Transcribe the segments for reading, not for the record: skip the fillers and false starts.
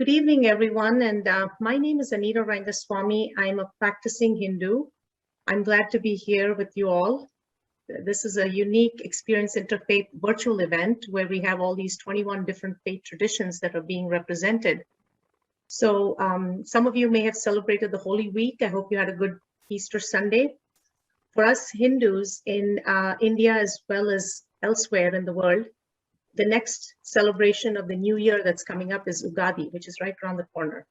Good evening, everyone. And my name is Anita Rangaswamy. I'm a practicing Hindu. I'm glad to be here with you all. This is a unique Experience Interfaith virtual event where we have all these 21 different faith traditions that are being represented. So some of you may have celebrated the Holy Week. I hope you had a good Easter Sunday. For us Hindus in India, as well as elsewhere in the world, the next celebration of the new year that's coming up is Ugadi, which is right around the corner.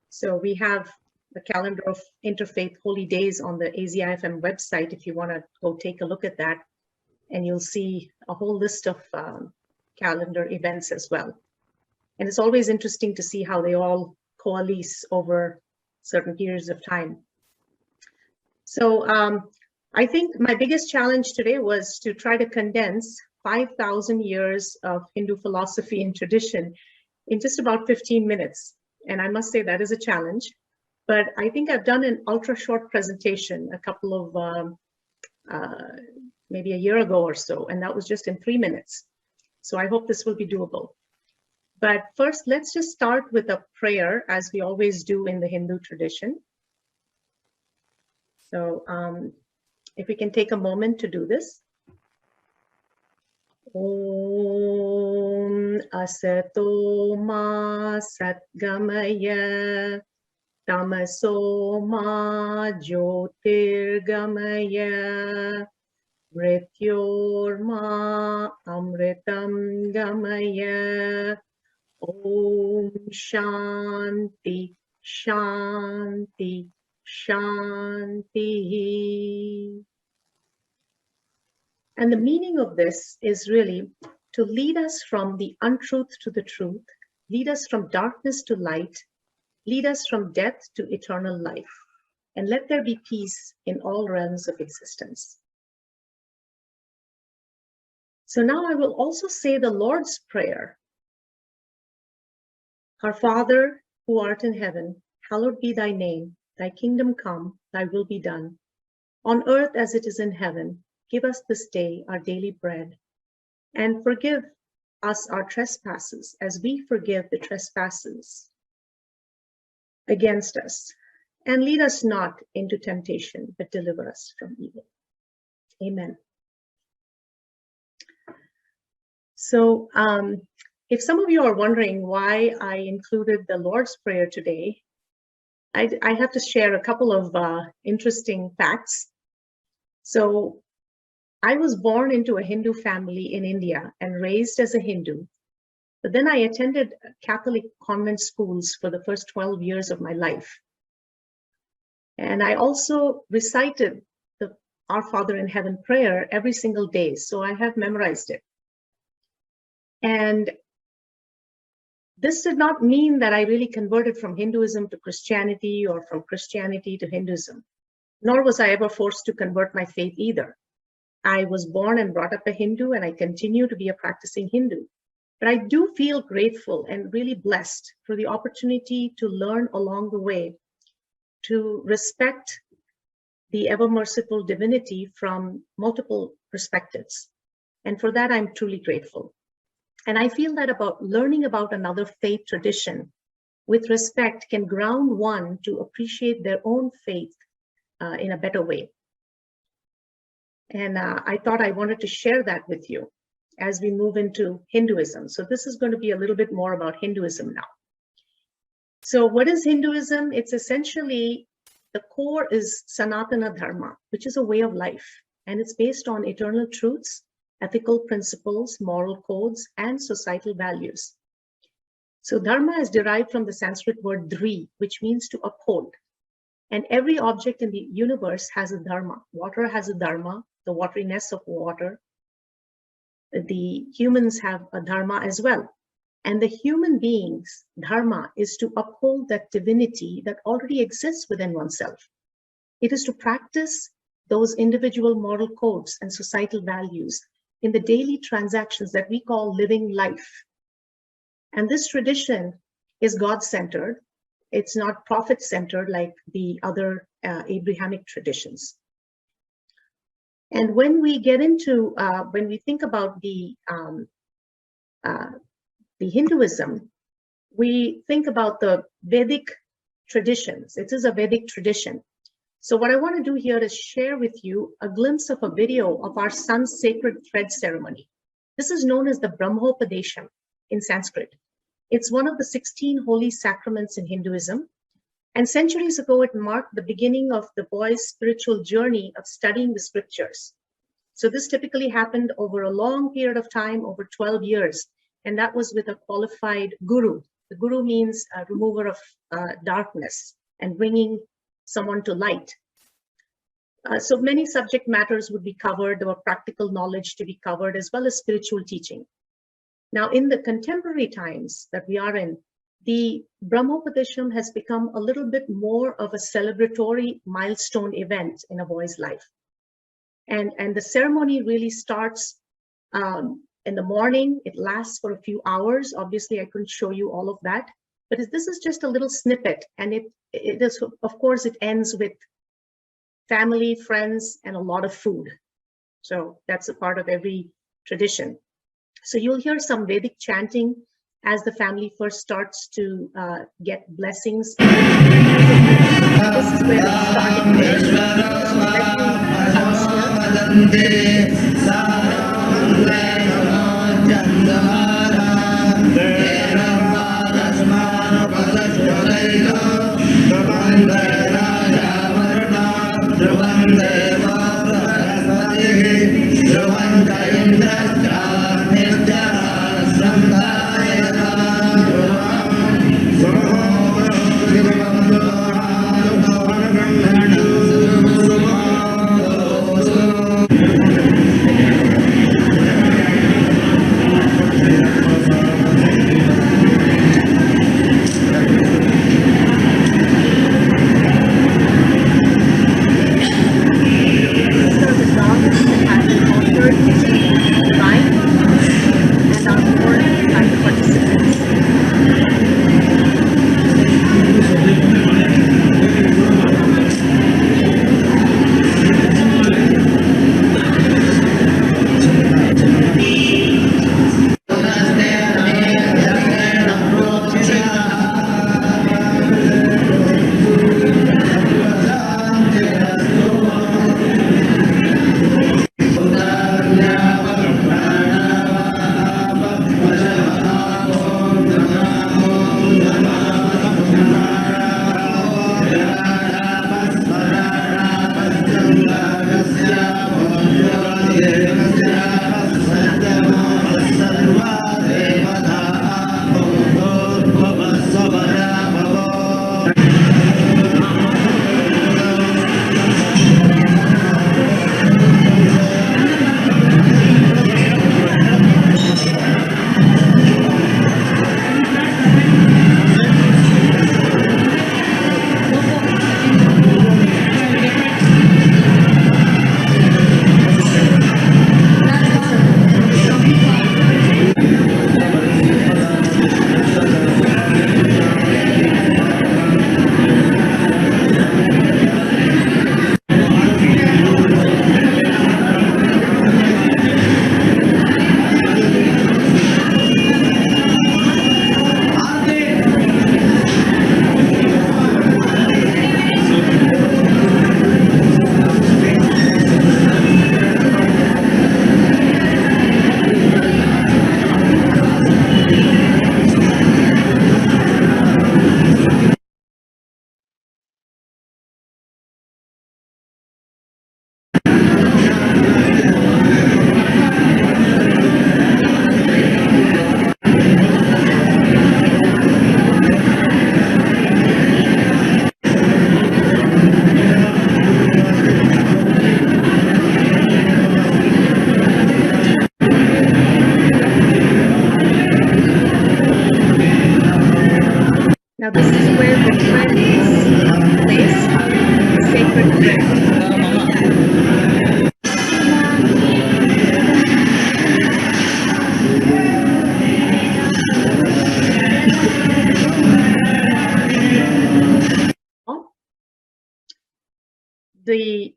So we have the calendar of interfaith holy days on the AZIFM website if you want to go take a look at that. And you'll see a whole list of calendar events as well. And it's always interesting to see how they all coalesce over certain periods of time. So I think my biggest challenge today was to try to condense 5,000 years of Hindu philosophy and tradition in just about 15 minutes. And I must say that is a challenge, but I think I've done an ultra short presentation a couple of, maybe a year ago or so, and that was just in 3 minutes. So I hope this will be doable. But first, let's just start with a prayer, as we always do in the Hindu tradition. So if we can take a moment to do this. Om Asato Ma Satgamaya Tamaso Ma Jyotirgamaya Mrityorma Amritam Gamaya. Om Shanti Shanti Shanti. And the meaning of this is really to lead us from the untruth to the truth, lead us from darkness to light, lead us from death to eternal life, and let there be peace in all realms of existence. So now I will also say the Lord's Prayer. Our Father, who art in heaven, hallowed be thy name. Thy kingdom come, thy will be done, on earth as it is in heaven. Give us this day our daily bread, and forgive us our trespasses as we forgive the trespassers against us. And lead us not into temptation, but deliver us from evil. Amen. So if some of you are wondering why I included the Lord's Prayer today, I have to share a couple of interesting facts. So I was born into a Hindu family in India and raised as a Hindu, but then I attended Catholic convent schools for the first 12 years of my life. And I also recited the Our Father in Heaven prayer every single day, so I have memorized it. And this did not mean that I really converted from Hinduism to Christianity or from Christianity to Hinduism, nor was I ever forced to convert my faith either. I was born and brought up a Hindu, and I continue to be a practicing Hindu. But I do feel grateful and really blessed for the opportunity to learn along the way, to respect the ever merciful divinity from multiple perspectives. And for that, I'm truly grateful. And I feel that about learning about another faith tradition with respect can ground one to appreciate their own faith in a better way. And I thought I wanted to share that with you as we move into Hinduism. So this is going to be a little bit more about Hinduism now. So what is Hinduism? It's essentially, the core is Sanatana Dharma, which is a way of life. And it's based on eternal truths, ethical principles, moral codes, and societal values. So Dharma is derived from the Sanskrit word dri, which means to uphold. And every object in the universe has a dharma. Water has a dharma, the wateriness of water. The humans have a dharma as well. And the human being's dharma is to uphold that divinity that already exists within oneself. It is to practice those individual moral codes and societal values in the daily transactions that we call living life. And this tradition is God-centered. It's not profit-centered like the other Abrahamic traditions. And when we get into, when we think about the Hinduism, we think about the Vedic traditions. It is a Vedic tradition. So what I want to do here is share with you a glimpse of a video of our sun's sacred thread ceremony. This is known as the Brahmo Pradesham in Sanskrit. It's one of the 16 holy sacraments in Hinduism. And centuries ago, it marked the beginning of the boy's spiritual journey of studying the scriptures. So this typically happened over a long period of time, over 12 years. And that was with a qualified guru. The guru means a remover of darkness and bringing someone to light. So many subject matters would be covered. There were practical knowledge to be covered, as well as spiritual teaching. Now, in the contemporary times that we are in, the Brahmo Pradesham has become a little bit more of a celebratory milestone event in a boy's life. And the ceremony really starts in the morning. It lasts for a few hours. Obviously, I couldn't show you all of that, but this is just a little snippet. And it is, of course, it ends with family, friends, and a lot of food. So that's a part of every tradition. So you'll hear some Vedic chanting as the family first starts to get blessings. This is where it's starting with. Now this is where the thread is placed, the sacred thread.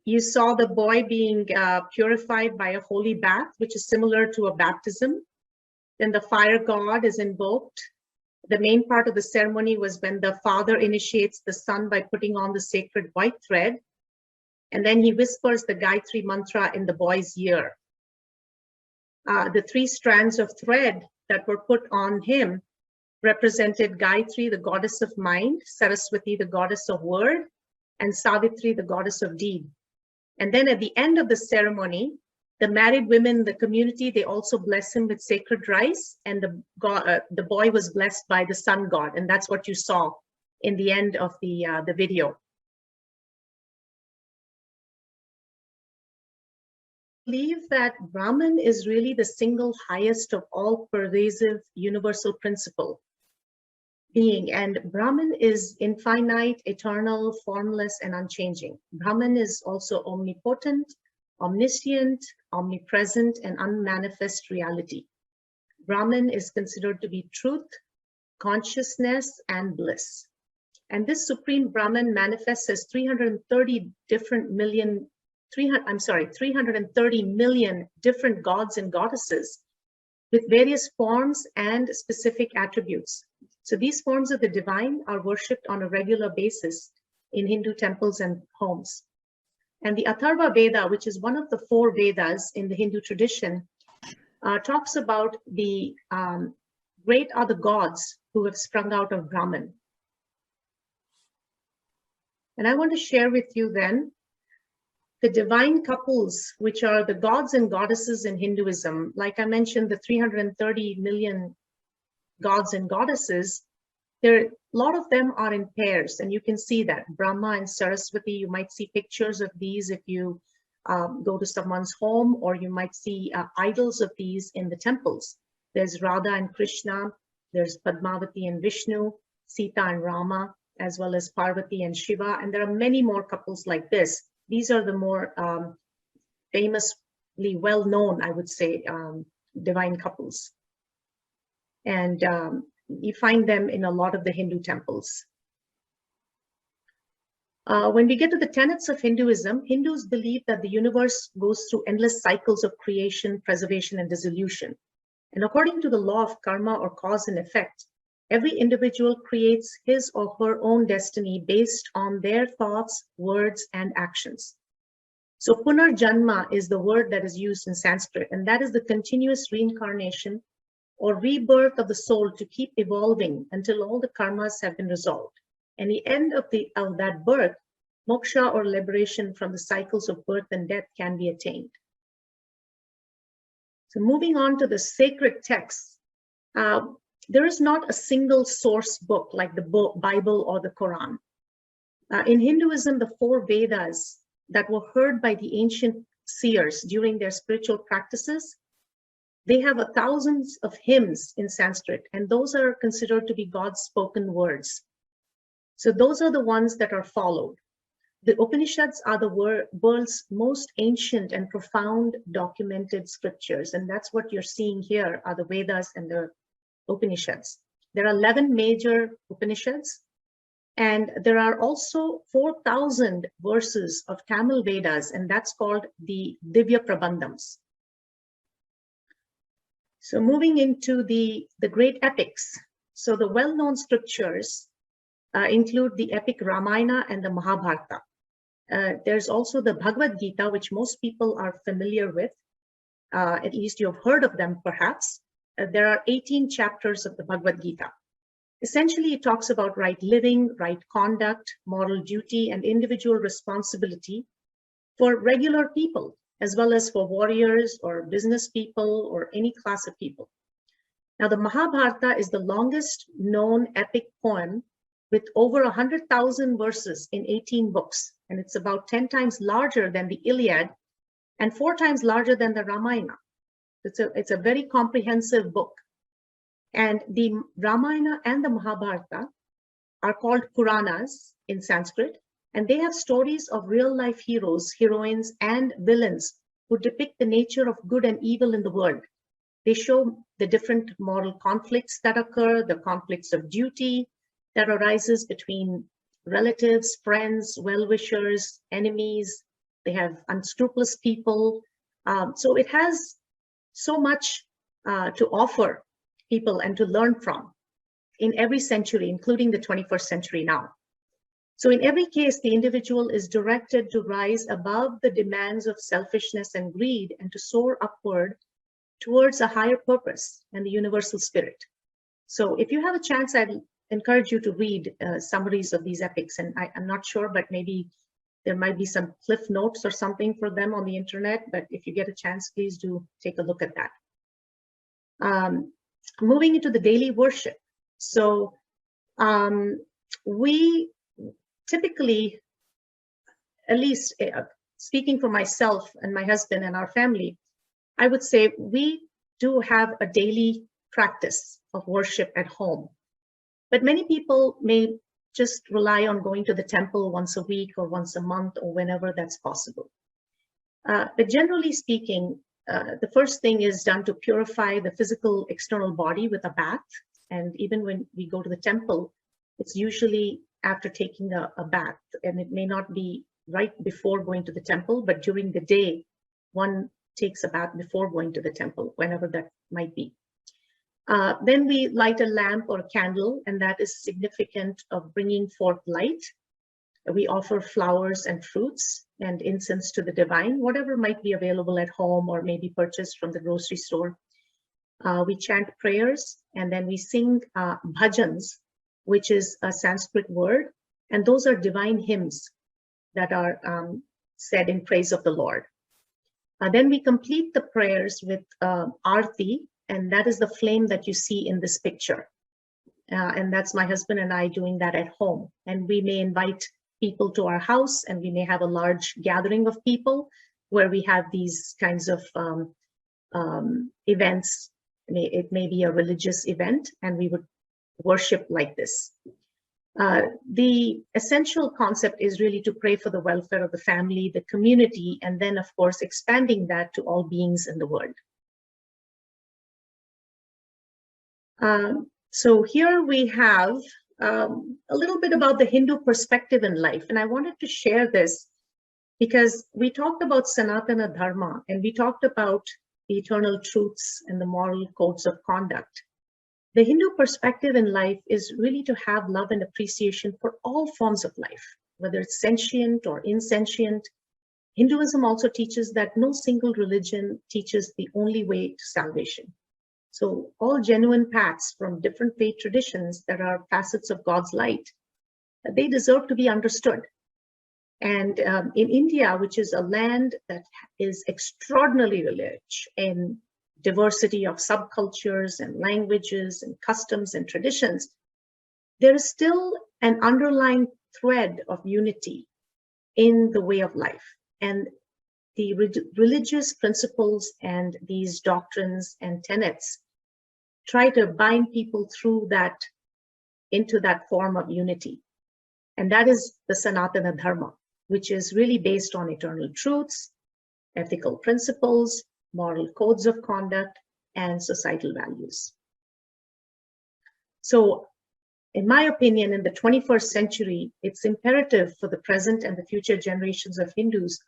You saw the boy being purified by a holy bath, which is similar to a baptism. Then the fire god is invoked. the main part of the ceremony was when the father initiates the son by putting on the sacred white thread, and then he whispers the Gayatri mantra in the boy's ear. The 3 strands of thread that were put on him represented Gayatri, the goddess of mind, Saraswati, the goddess of word, and Savitri, the goddess of deed. And then at the end of the ceremony, the married women in the community, they also bless him with sacred rice, and the boy was blessed by the sun god, and that's what you saw in the end of the video. I believe that Brahman is really the single highest of all pervasive universal principle being, and Brahman is infinite, eternal, formless, and unchanging. Brahman is also omnipotent, omniscient, omnipresent, and unmanifest reality. Brahman is considered to be truth, consciousness, and bliss. And this supreme Brahman manifests as 330 million different gods and goddesses with various forms and specific attributes. So these forms of the divine are worshipped on a regular basis in Hindu temples and homes. And the Atharva Veda, which is one of the 4 Vedas in the Hindu tradition, talks about the great are the gods who have sprung out of Brahman. And I want to share with you then the divine couples, which are the gods and goddesses in Hinduism. Like I mentioned, the 330 million gods and goddesses, a lot of them are in pairs, and you can see that. Brahma and Saraswati, you might see pictures of these if you go to someone's home, or you might see idols of these in the temples. There's Radha and Krishna, there's Padmavati and Vishnu, Sita and Rama, as well as Parvati and Shiva, and there are many more couples like this. These are the more famously well-known, I would say, divine couples. And you find them in a lot of the Hindu temples. When we get to the tenets of Hinduism, Hindus believe that the universe goes through endless cycles of creation, preservation, and dissolution. And according to the law of karma, or cause and effect, every individual creates his or her own destiny based on their thoughts, words, and actions. So punarjanma is the word that is used in Sanskrit, and that is the continuous reincarnation or rebirth of the soul to keep evolving until all the karmas have been resolved. And the end of that birth, moksha, or liberation from the cycles of birth and death, can be attained. So moving on to the sacred texts, there is not a single source book like the Bible or the Quran. In Hinduism, the 4 Vedas that were heard by the ancient seers during their spiritual practices, they have thousands of hymns in Sanskrit, and those are considered to be God's spoken words. So those are the ones that are followed. The Upanishads are the world's most ancient and profound documented scriptures, and that's what you're seeing here are the Vedas and the Upanishads. There are 11 major Upanishads, and there are also 4,000 verses of Tamil Vedas, and that's called the Divya Prabandhams. So moving into the great epics. So the well-known scriptures include the epic Ramayana and the Mahabharata. There's also the Bhagavad-Gita, which most people are familiar with. At least you have heard of them, perhaps. There are 18 chapters of the Bhagavad-Gita. Essentially, it talks about right living, right conduct, moral duty, and individual responsibility for regular people, as well as for warriors or business people or any class of people. Now, the Mahabharata is the longest known epic poem with over 100,000 verses in 18 books, and it's about 10 times larger than the Iliad and 4 times larger than the Ramayana. It's a very comprehensive book. And the Ramayana and the Mahabharata are called Puranas in Sanskrit, and they have stories of real-life heroes, heroines, and villains who depict the nature of good and evil in the world. They show the different moral conflicts that occur, the conflicts of duty that arises between relatives, friends, well-wishers, enemies. They have unscrupulous people. So it has so much to offer people and to learn from. in every century, including the 21st century now. So in every case, the individual is directed to rise above the demands of selfishness and greed and to soar upward towards a higher purpose and the universal spirit. So if you have a chance, I'd encourage you to read summaries of these epics. And I'm not sure, but maybe there might be some cliff notes or something for them on the internet. But if you get a chance, please do take a look at that. Moving into the daily worship. So we typically, at least speaking for myself and my husband and our family, I would say we do have a daily practice of worship at home. But many people may just rely on going to the temple once a week or once a month or whenever that's possible. But generally speaking, the first thing is done to purify the physical external body with a bath. And even when we go to the temple, it's usually after taking a bath, and it may not be right before going to the temple, but during the day, one takes a bath before going to the temple, whenever that might be. Then we light a lamp or a candle, and that is significant of bringing forth light. We offer flowers and fruits and incense to the divine, whatever might be available at home or maybe purchased from the grocery store. We chant prayers, and then we sing bhajans, which is a Sanskrit word, and those are divine hymns that are said in praise of the Lord. Then we complete the prayers with arti, and that is the flame that you see in this picture. And that's my husband and I doing that at home. And we may invite people to our house, and we may have a large gathering of people where we have these kinds of events. It may be a religious event, and we would worship like this. The essential concept is really to pray for the welfare of the family, the community, and then, of course, expanding that to all beings in the world. So here we have a little bit about the Hindu perspective in life. And I wanted to share this because we talked about Sanatana Dharma, and we talked about the eternal truths and the moral codes of conduct. The Hindu perspective in life is really to have love and appreciation for all forms of life, whether it's sentient or insentient. Hinduism also teaches that no single religion teaches the only way to salvation. So all genuine paths from different faith traditions that are facets of God's light, they deserve to be understood. And in India, which is a land that is extraordinarily rich in diversity of subcultures and languages and customs and traditions, there is still an underlying thread of unity in the way of life. And the religious principles and these doctrines and tenets try to bind people through that, into that form of unity. And that is the Sanatana Dharma, which is really based on eternal truths, ethical principles, moral codes of conduct, and societal values. So, in my opinion, in the 21st century, it's imperative for the present and the future generations of Hindus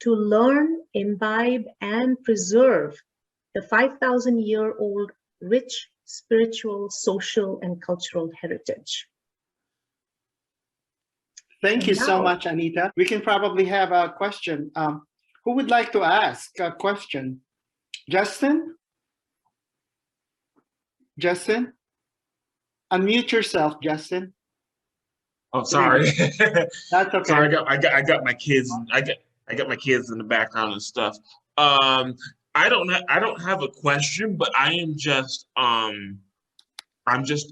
to learn, imbibe, and preserve the 5,000-year-old rich spiritual, social, and cultural heritage. Thank you so much, Anita. We can probably have a question. Who would like to ask a question? Justin? Justin? Unmute yourself, Justin. Oh, sorry. That's okay. Sorry, I got my kids. I got my kids in the background and stuff. I don't have a question, but I'm just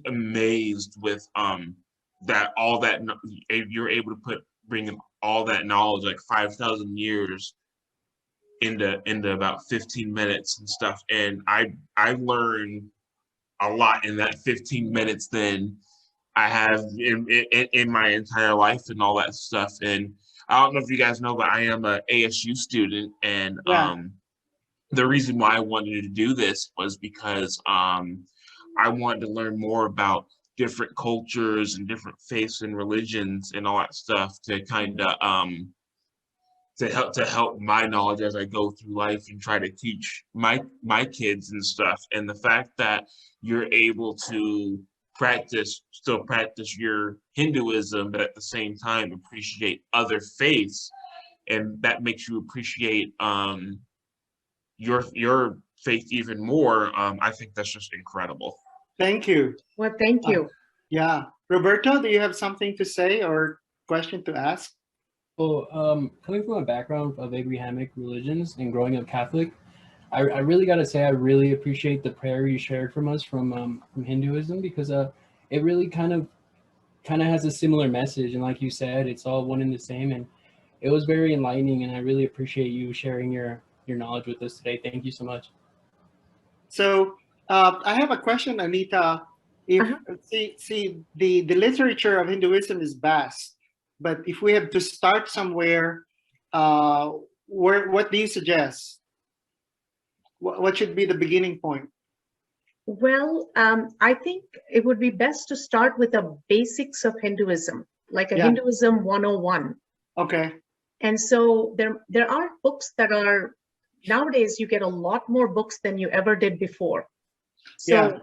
amazed with that all that you're able to bring all that knowledge, like 5,000 years, into about 15 minutes and stuff. And I learned a lot in that 15 minutes than I have in my entire life and all that stuff. And I don't know if you guys know, but I am a ASU student, and the reason why I wanted to do this was because I wanted to learn more about different cultures and different faiths and religions and all that stuff to kind of to help my knowledge as I go through life and try to teach my kids and stuff. And the fact that you're able to still practice your Hinduism, but at the same time appreciate other faiths, and that makes you appreciate your faith even more. I think that's just incredible. Thank you. Well, thank you. Yeah. Roberto, do you have something to say or question to ask? Well, coming from a background of Abrahamic religions and growing up Catholic, I really got to say I really appreciate the prayer you shared from us from Hinduism, because it really kind of has a similar message, and like you said, it's all one and the same, and it was very enlightening, and I really appreciate you sharing your knowledge with us today. Thank you so much. So I have a question, Anita. If see the literature of Hinduism is vast, but if we have to start somewhere, what do you suggest? What should be the beginning point? Well, I think it would be best to start with the basics of Hinduism, like a Hinduism 101. Okay. And so there are books that are, nowadays you get a lot more books than you ever did before. So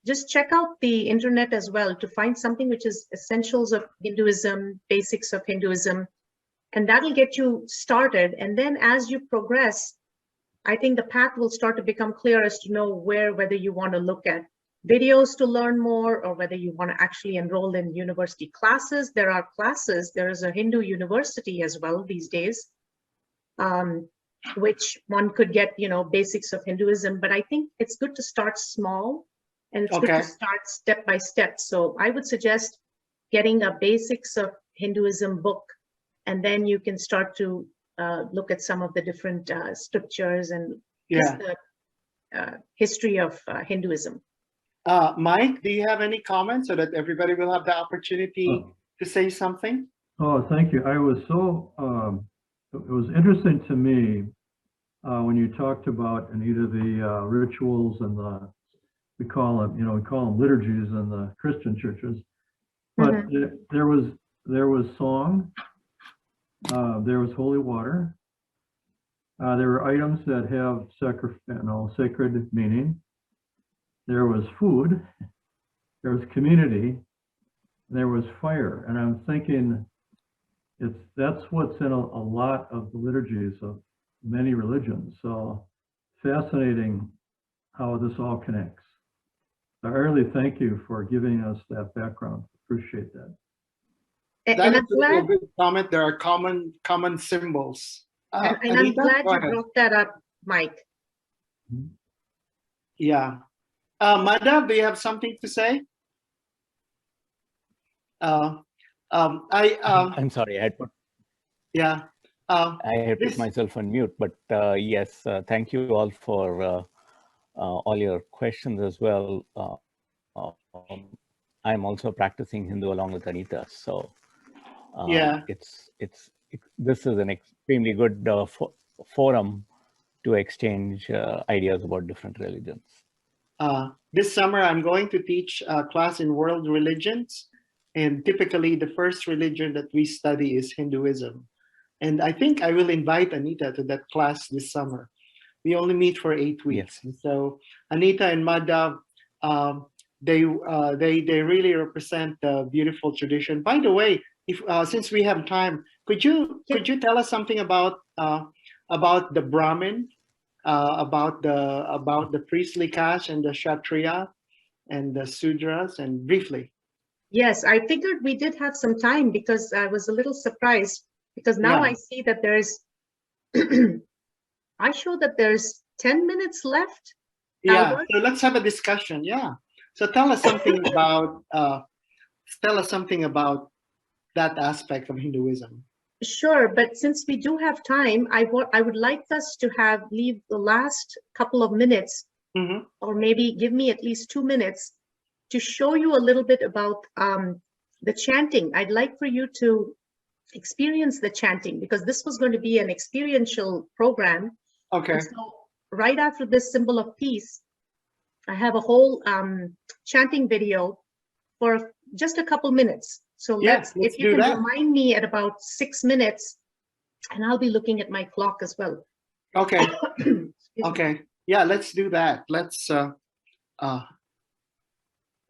just check out the internet as well to find something which is essentials of Hinduism, basics of Hinduism, and that'll get you started. And then as you progress, I think the path will start to become clear as to know whether you want to look at videos to learn more, or whether you want to actually enroll in university classes. There are classes. There is a Hindu university as well these days, which one could get, basics of Hinduism. But I think it's good to start small, and it's good to start step by step. So I would suggest getting a basics of Hinduism book, and then you can start to look at some of the different scriptures and just the history of Hinduism. Mike, do you have any comments so that everybody will have the opportunity to say something? Oh, thank you. I was so, it was interesting to me when you talked about, Anita, the rituals and we call them liturgies in the Christian churches. But there was song, there was holy water, there were items that have sacred meaning. There was food, there was community, there was fire. And I'm thinking that's what's in a lot of the liturgies of many religions. So fascinating how this all connects. I really thank you for giving us that background. Appreciate that. That is a good comment. There are common symbols. And I'm glad you brought that up, Mike. Yeah. Madhav, do you have something to say? I'm sorry, I had put. Yeah. I had put myself on mute, but yes, thank you all for all your questions as well. I'm also practicing Hindu along with Anita, so this is an extremely good forum to exchange ideas about different religions. This summer, I'm going to teach a class in world religions, and typically the first religion that we study is Hinduism. And I think I will invite Anita to that class this summer. We only meet for 8 weeks. Yes. And so Anita and Madhav, they really represent the beautiful tradition. By the way, if since we have time, could you tell us something about the Brahmin, about the priestly caste and the Kshatriya and the Sudras, and briefly? Yes, I figured we did have some time because I was a little surprised, because now I see that there's I show that there's 10 minutes left. Yeah, Albert? So let's have a discussion. Yeah. So tell us something about that aspect of Hinduism. Sure, but since we do have time, I would like us to leave the last couple of minutes, or maybe give me at least 2 minutes to show you a little bit about the chanting. I'd like for you to experience the chanting, because this was going to be an experiential program. Okay. And so right after this symbol of peace, I have a whole chanting video for just a couple minutes. So let's if you can remind me at about 6 minutes, and I'll be looking at my clock as well. Okay. Okay. Yeah, let's do that. Let's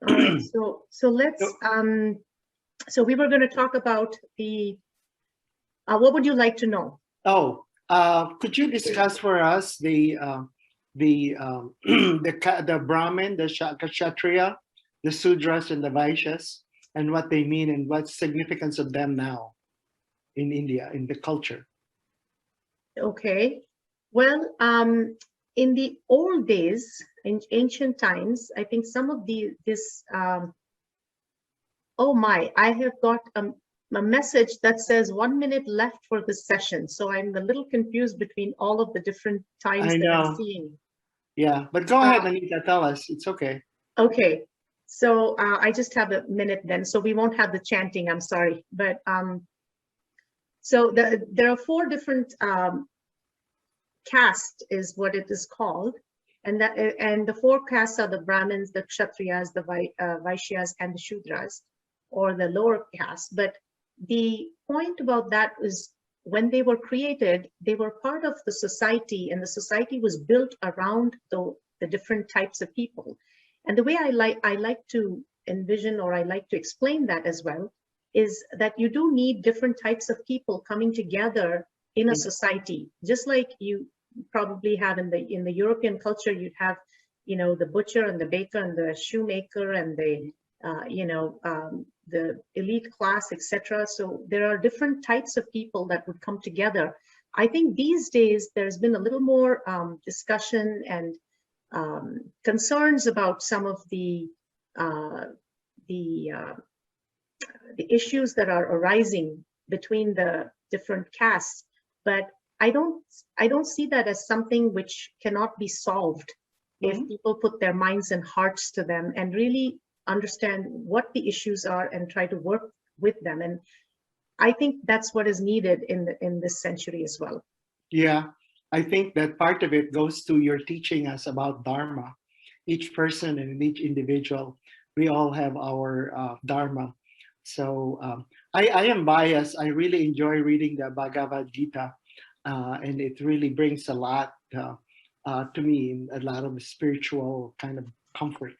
All right. So let's so we were going to talk about the what would you like to know? Oh, could you discuss for us the the Brahmin, the Kshatriya, the Sudras, and the Vaishyas, and what they mean and what's significance of them now in India, in the culture? Okay. Well, in the old days, in ancient times, I think some of this. Oh my! I have got a message that says 1 minute left for this session, so I'm a little confused between all of the different times I that I'm know. seeing. Yeah, but go ahead, Anita. Tell us. It's okay. Okay. So I just have a minute then, so we won't have the chanting. I'm sorry, but so there are 4 different castes, is what it is called, and the 4 castes are the Brahmins, the Kshatriyas, the Vaishyas, and the Shudras, or the lower caste. But the point about that is when they were created, they were part of the society, and the society was built around the different types of people. And the way I like to envision, or I like to explain that as well, is that you do need different types of people coming together in a society. Just like you probably have in the European culture, you'd have, the butcher and the baker and the shoemaker and the the elite class, etc. So there are different types of people that would come together. I think these days there's been a little more discussion and concerns about some of the issues that are arising between the different castes, but I don't see that as something which cannot be solved if people put their minds and hearts to them and really understand what the issues are and try to work with them. And I think that's what is needed in this century as well. Yeah, I think that part of it goes to your teaching us about Dharma. Each person and each individual, we all have our Dharma. So I am biased. I really enjoy reading the Bhagavad-Gita, and it really brings a lot to me, a lot of spiritual kind of comfort.